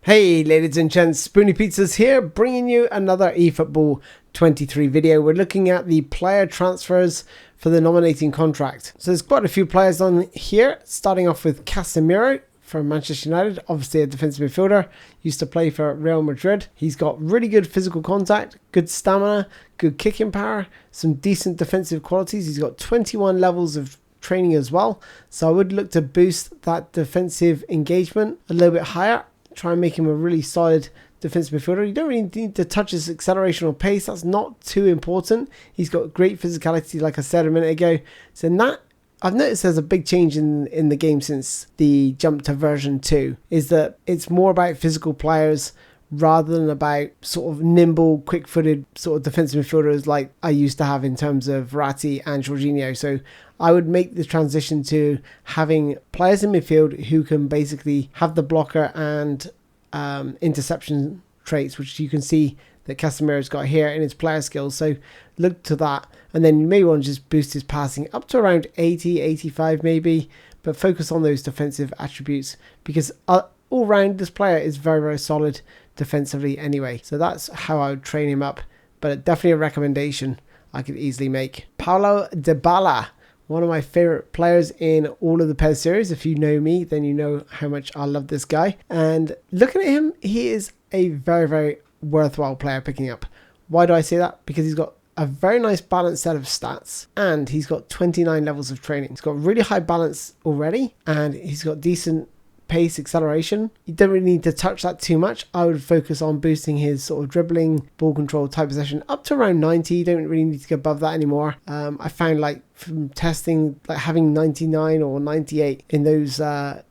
Hey ladies and gents, SpoonyPizzas here, bringing you another eFootball 23 video. We're looking at the player transfers for the nominating contract. So there's quite a few players on here, starting off with Casemiro from Manchester United, obviously a defensive midfielder, used to play for Real Madrid. He's got really good physical contact, good stamina, good kicking power, some decent defensive qualities. He's got 21 levels of training as well, so I would look to boost that defensive engagement a little bit higher. Try and make him a really solid defensive midfielder. You don't really need to touch his acceleration or pace. That's not too important. He's got great physicality, like I said a minute ago. So in that, I've noticed there's a big change in the game since the jump to version 2, is that it's more about physical players rather than about sort of nimble, quick-footed sort of defensive midfielders like I used to have in terms of Verratti and Jorginho. So I would make the transition to having players in midfield who can basically have the blocker and interception traits, which you can see that Casemiro's got here in his player skills. So look to that, and then you may want to just boost his passing up to around 80, 85 maybe, but focus on those defensive attributes because all round this player is very, very solid defensively anyway. So that's how I would train him up, but definitely a recommendation I could easily make. Paulo Dybala, one of my favorite players in all of the PES series. If you know me, then you know how much I love this guy. And looking at him, he is a very, very worthwhile player picking up. Why do I say that? Because he's got a very nice balanced set of stats and he's got 29 levels of training. He's got really high balance already and he's got decent pace, acceleration. You don't really need to touch that too much. I would focus on boosting his sort of dribbling, ball control type possession up to around 90. You don't really need to go above that anymore. I found like from testing, like having 99 or 98 in those the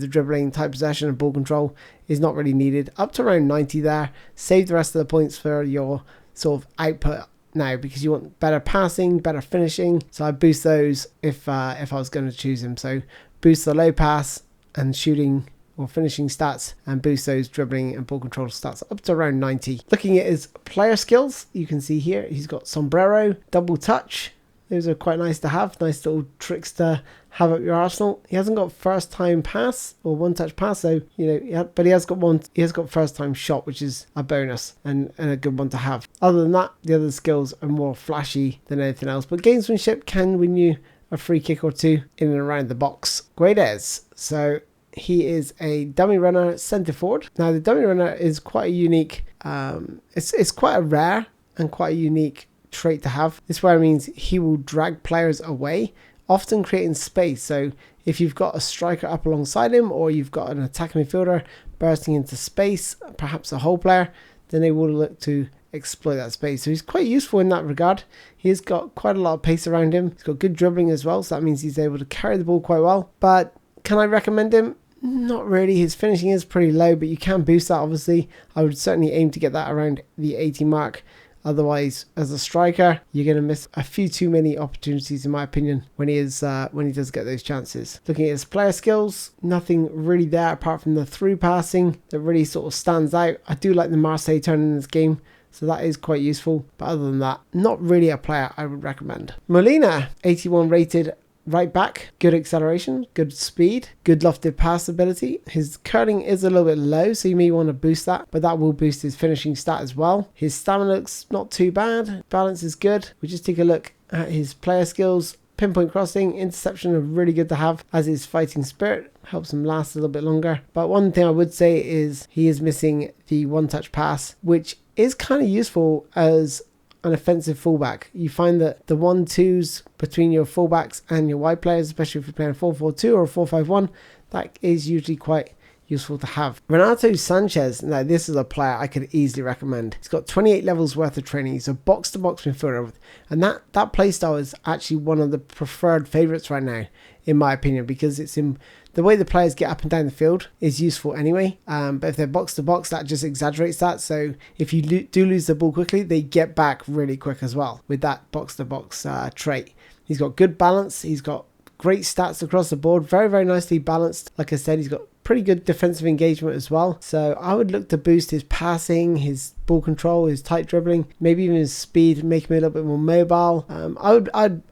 dribbling type possession and ball control is not really needed. Up to around 90 there. Save the rest of the points for your sort of output now because you want better passing, better finishing. So I boost those if I was going to choose him. So boost the low pass and shooting or finishing stats and boost those dribbling and ball control stats up to around 90. Looking at his player skills, you can see here he's got sombrero, double touch. Those are quite nice to have, nice little tricks to have up your arsenal. He hasn't got first time pass or one touch pass, so but he has got first time shot, which is a bonus and a good one to have. Other than that, the other skills are more flashy than anything else, but gamesmanship can win you a free kick or two in and around the box. Guedes, so he is a dummy runner centre forward. Now the dummy runner is quite a unique, it's quite a rare and quite a unique trait to have. This where it means he will drag players away, often creating space. So if you've got a striker up alongside him or you've got an attacking midfielder bursting into space, perhaps a whole player, then they will look to exploit that space. So he's quite useful in that regard. He's got quite a lot of pace around him. He's got good dribbling as well, so that means he's able to carry the ball quite well. But can I recommend him? Not really. His finishing is pretty low, but you can boost that obviously. I would certainly aim to get that around the 80 mark. Otherwise, as a striker, you're going to miss a few too many opportunities, in my opinion, when he does get those chances. Looking at his player skills, nothing really there apart from the through passing that really sort of stands out. I do like the Marseille turn in this game, so that is quite useful. But other than that, not really a player I would recommend. Molina, 81 rated right back, good acceleration, good speed, good lofted pass ability. His curling is a little bit low, so you may want to boost that, but that will boost his finishing stat as well. His stamina looks not too bad, balance is good. We just take a look at his player skills. Pinpoint crossing, interception are really good to have, as is fighting spirit, helps him last a little bit longer. But one thing I would say is he is missing the one touch pass, which is kind of useful as an offensive fullback. You find that the 1-2s between your fullbacks and your wide players, especially if you're playing 4-4-2 or 4-5-1, that is usually quite useful to have. Renato Sanches, now this is a player I could easily recommend. He's got 28 levels worth of training. He's a box-to-box midfielder, and that playstyle is actually one of the preferred favourites right now, in my opinion, because it's in the way the players get up and down the field is useful anyway. But if they're box-to-box, that just exaggerates that. So if you do lose the ball quickly, they get back really quick as well with that box-to-box trait. He's got good balance. He's got great stats across the board. Very, very nicely balanced. Like I said, he's got pretty good defensive engagement as well. So I would look to boost his passing, his ball control, his tight dribbling, maybe even his speed, make him a little bit more mobile.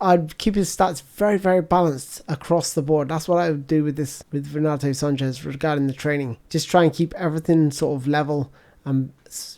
I'd keep his stats very, very balanced across the board. That's what I would do with Renato Sanches regarding the training. Just try and keep everything sort of level and,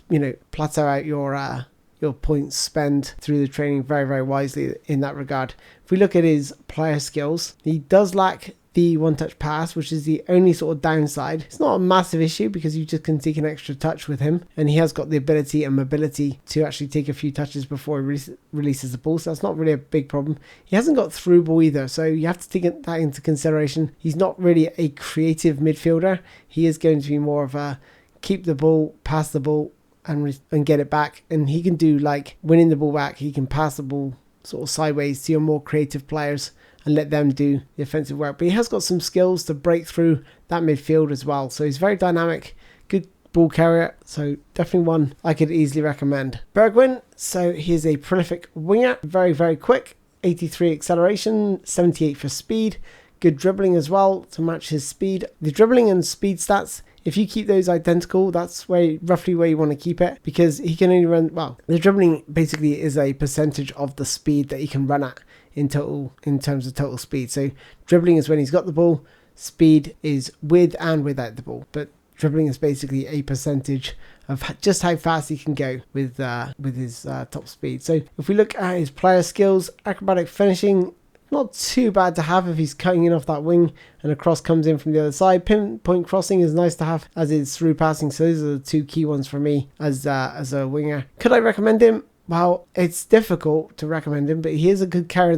you know, plateau out your points spend through the training very, very wisely in that regard. If we look at his player skills, he does lack the one-touch pass, which is the only sort of downside. It's not a massive issue because you just can take an extra touch with him, and he has got the ability and mobility to actually take a few touches before he releases the ball, so that's not really a big problem. He hasn't got through ball either, so you have to take that into consideration. He's not really a creative midfielder. He is going to be more of a keep the ball, pass the ball, and get it back, and he can do like winning the ball back. He can pass the ball sort of sideways to your more creative players and let them do the offensive work. But he has got some skills to break through that midfield as well. So he's very dynamic, good ball carrier. So definitely one I could easily recommend. Bergwijn, so he's a prolific winger, very, very quick, 83 acceleration, 78 for speed, good dribbling as well to match his speed. The dribbling and speed stats, if you keep those identical, that's roughly where you want to keep it, because he can only run, well, the dribbling basically is a percentage of the speed that he can run at in terms of total speed. So dribbling is when he's got the ball, speed is with and without the ball, but dribbling is basically a percentage of just how fast he can go with his top speed. So if we look at his player skills, acrobatic finishing, not too bad to have if he's cutting in off that wing and a cross comes in from the other side. Pinpoint crossing is nice to have, as is through passing. So those are the two key ones for me as a winger. Could I recommend him? Well, it's difficult to recommend him, but he is a good carrier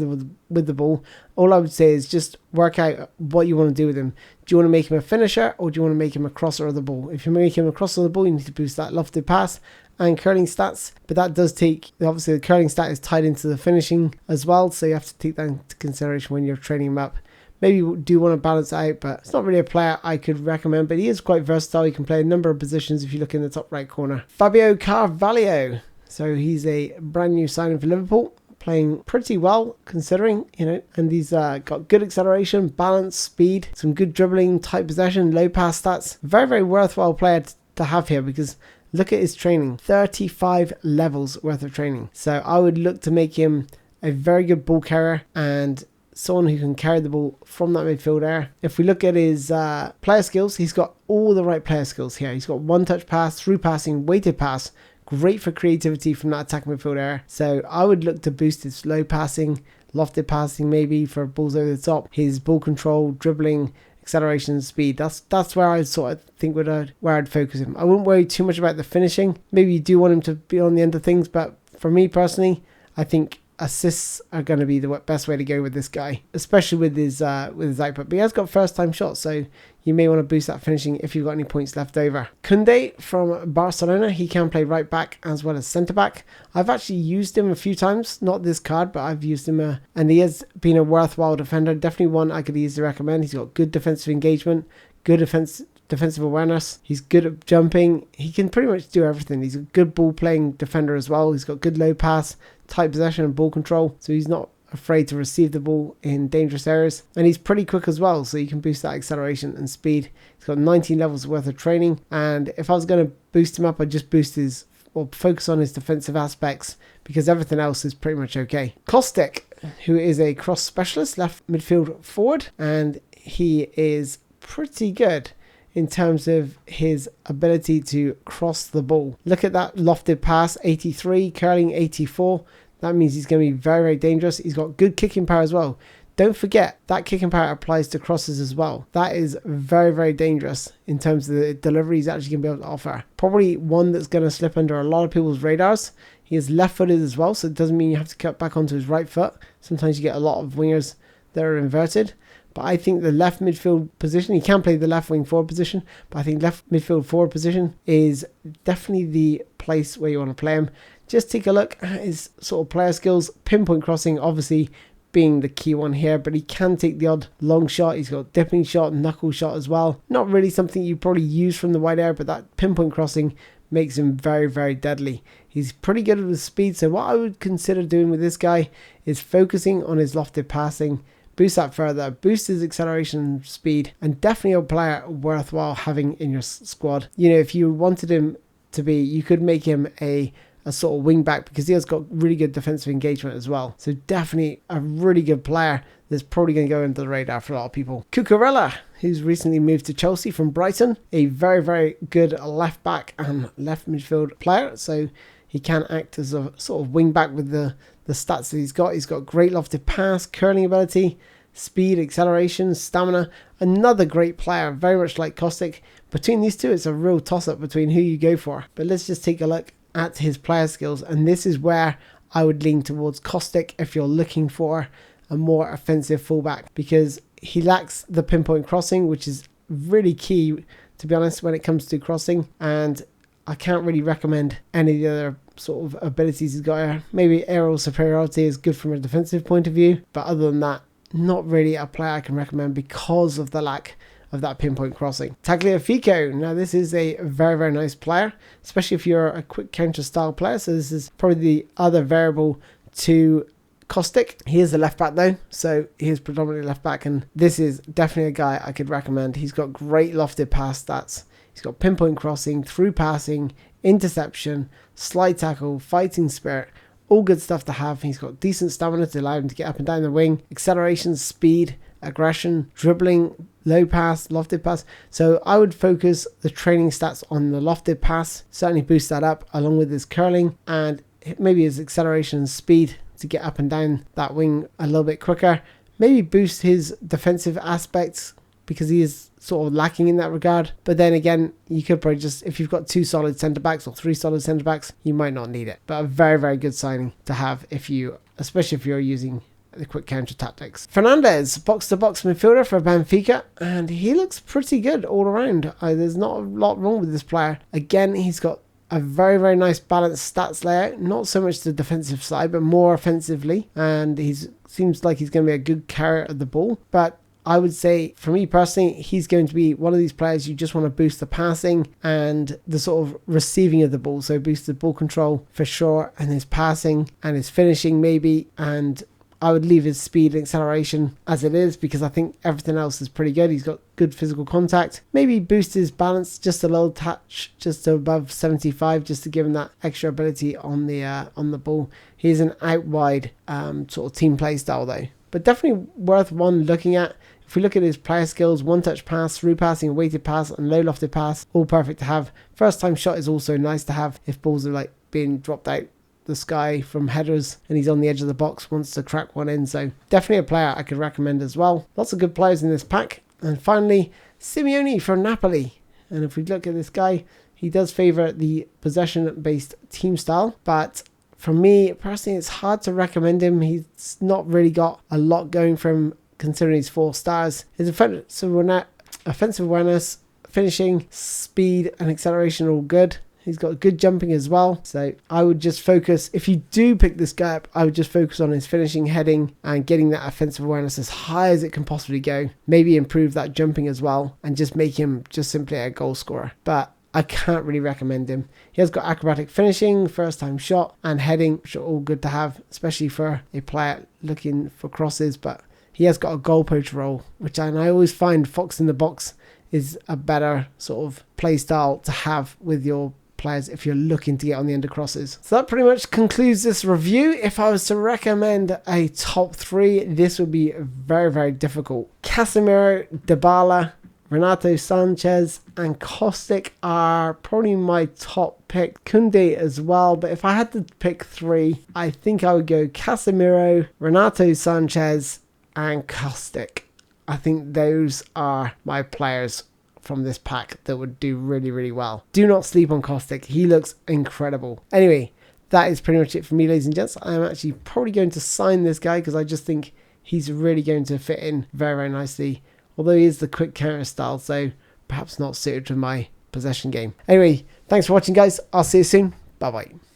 with the ball. All I would say is just work out what you want to do with him. Do you want to make him a finisher, or do you want to make him a crosser of the ball? If you make him a crosser of the ball, you need to boost that lofted pass and curling stats, but that does take, obviously the curling stat is tied into the finishing as well, so you have to take that into consideration when you're training him up. Maybe you do want to balance out, but it's not really a player I could recommend, but he is quite versatile. He can play a number of positions if you look in the top right corner. Fabio Carvalho. So he's a brand new signing for Liverpool, playing pretty well considering, you know, and he's got good acceleration, balance, speed, some good dribbling, tight possession, low pass stats. Very, very worthwhile player to have here, because look at his training, 35 levels worth of training. So I would look to make him a very good ball carrier and someone who can carry the ball from that midfield area. If we look at his player skills, he's got all the right player skills here. He's got one-touch pass, through passing, weighted pass, great for creativity from that attacking midfield area. So I would look to boost his low passing, lofted passing maybe for balls over the top, his ball control, dribbling, acceleration, speed. That's where I sort of think where I'd focus him. I wouldn't worry too much about the finishing. Maybe you do want him to be on the end of things, but for me personally, I think assists are going to be the best way to go with this guy, especially with his output. But he has got first time shots, so you may want to boost that finishing if you've got any points left over. Kounde from Barcelona, he can play right back as well as centre back. I've actually used him a few times, not this card, but I've used him and he has been a worthwhile defender. Definitely one I could easily recommend. He's got good defensive engagement, good defensive awareness. He's good at jumping. He can pretty much do everything. He's a good ball playing defender as well. He's got good low pass, tight possession and ball control, so he's not afraid to receive the ball in dangerous areas, and he's pretty quick as well, so you can boost that acceleration and speed. He's got 19 levels worth of training, and if I was going to boost him up, I'd just focus on his defensive aspects, because everything else is pretty much okay. Kostic, who is a cross specialist, left midfield forward, and he is pretty good in terms of his ability to cross the ball. Look at that lofted pass, 83, curling 84. That means he's going to be very, very dangerous. He's got good kicking power as well. Don't forget that kicking power applies to crosses as well. That is very, very dangerous in terms of the delivery he's actually going to be able to offer. Probably one that's going to slip under a lot of people's radars. He is left-footed as well, so it doesn't mean you have to cut back onto his right foot. Sometimes you get a lot of wingers that are inverted. But I think the left midfield position, he can play the left wing forward position, but I think left midfield forward position is definitely the place where you want to play him. Just take a look at his sort of player skills. Pinpoint crossing obviously being the key one here, but he can take the odd long shot. He's got dipping shot, knuckle shot as well. Not really something you probably use from the wide area, but that pinpoint crossing makes him very, very deadly. He's pretty good with speed, so what I would consider doing with this guy is focusing on his lofted passing, boost that further, boost his acceleration, speed, and definitely a player worthwhile having in your squad. You know, if you wanted him to be, you could make him a sort of wing back because he has got really good defensive engagement as well. So definitely a really good player that's probably going to go under the radar for a lot of people. Cucurella, who's recently moved to Chelsea from Brighton, a very, very good left back and left midfield player. So he can act as a sort of wing back with the stats that he's got. He's got great lofted pass, curling ability, speed, acceleration, stamina. Another great player, very much like Kostic. Between these two, it's a real toss-up between who you go for. But let's just take a look at his player skills, and this is where I would lean towards Kostic if you're looking for a more offensive fullback, because he lacks the pinpoint crossing, which is really key, to be honest, when it comes to crossing. And I can't really recommend any of the other sort of abilities he's got here. Maybe aerial superiority is good from a defensive point of view, but other than that, not really a player I can recommend because of the lack of that pinpoint crossing. Tagliafico, now this is a very, very nice player, especially if you're a quick counter style player. So this is probably the other variable to Kostic. He is a left back though, so he is predominantly left back, and this is definitely a guy I could recommend. He's got great lofted pass stats. He's got pinpoint crossing, through passing, interception, slide tackle, fighting spirit, all good stuff to have. He's got decent stamina to allow him to get up and down the wing, acceleration, speed, aggression, dribbling, low pass, lofted pass. So I would focus the training stats on the lofted pass, certainly boost that up along with his curling and maybe his acceleration and speed to get up and down that wing a little bit quicker. Maybe boost his defensive aspects because he is sort of lacking in that regard. But then again, you could probably just, if you've got 2 solid centre backs or 3 solid centre backs, you might not need it. But a very, very good signing to have if you, especially if you're using the quick counter tactics. Fernandez, box-to-box midfielder for Benfica, and he looks pretty good all around. There's not a lot wrong with this player. Again, he's got a very, very nice balanced stats layout, not so much the defensive side, but more offensively, and seems like he's going to be a good carrier of the ball. But I would say, for me personally, he's going to be one of these players you just want to boost the passing and the sort of receiving of the ball. So boost the ball control for sure, and his passing and his finishing maybe, and I would leave his speed and acceleration as it is because I think everything else is pretty good. He's got good physical contact. Maybe boost his balance just a little touch, just to above 75, just to give him that extra ability on the ball. He's an out wide sort of team play style though, but definitely worth one looking at. If we look at his player skills, one touch pass, through passing, weighted pass, and low lofted pass, all perfect to have. First time shot is also nice to have if balls are like being dropped out the sky from headers and he's on the edge of the box, wants to crack one in. So definitely a player I could recommend as well. Lots of good players in this pack. And finally, Simeone from Napoli. And if we look at this guy, he does favour the possession-based team style, but for me personally, it's hard to recommend him. He's not really got a lot going for him considering he's 4 stars. His offensive awareness, finishing, speed, and acceleration are all good. He's got good jumping as well. So I would just focus, if you do pick this guy up, I would just focus on his finishing, heading, and getting that offensive awareness as high as it can possibly go. Maybe improve that jumping as well, and just make him just simply a goal scorer. But I can't really recommend him. He has got acrobatic finishing, first time shot, and heading, which are all good to have, especially for a player looking for crosses. But he has got a goal poach role, which I always find Fox in the box is a better sort of play style to have with your players if you're looking to get on the end of crosses. So that pretty much concludes this review. If I was to recommend a top 3, this would be very, very difficult. Casemiro, Dybala, Renato Sanches, and Kostic are probably my top pick. Kounde as well, but if I had to pick 3, I think I would go Casemiro, Renato Sanches, and Kostic. I think those are my players from this pack that would do really, really well. Do not sleep on Kostic. He looks incredible. Anyway, that is pretty much it for me, ladies and gents. I'm actually probably going to sign this guy because I just think he's really going to fit in very, very nicely. Although he is the quick counter style, so perhaps not suited to my possession game. Anyway, thanks for watching, guys. I'll see you soon. Bye-bye.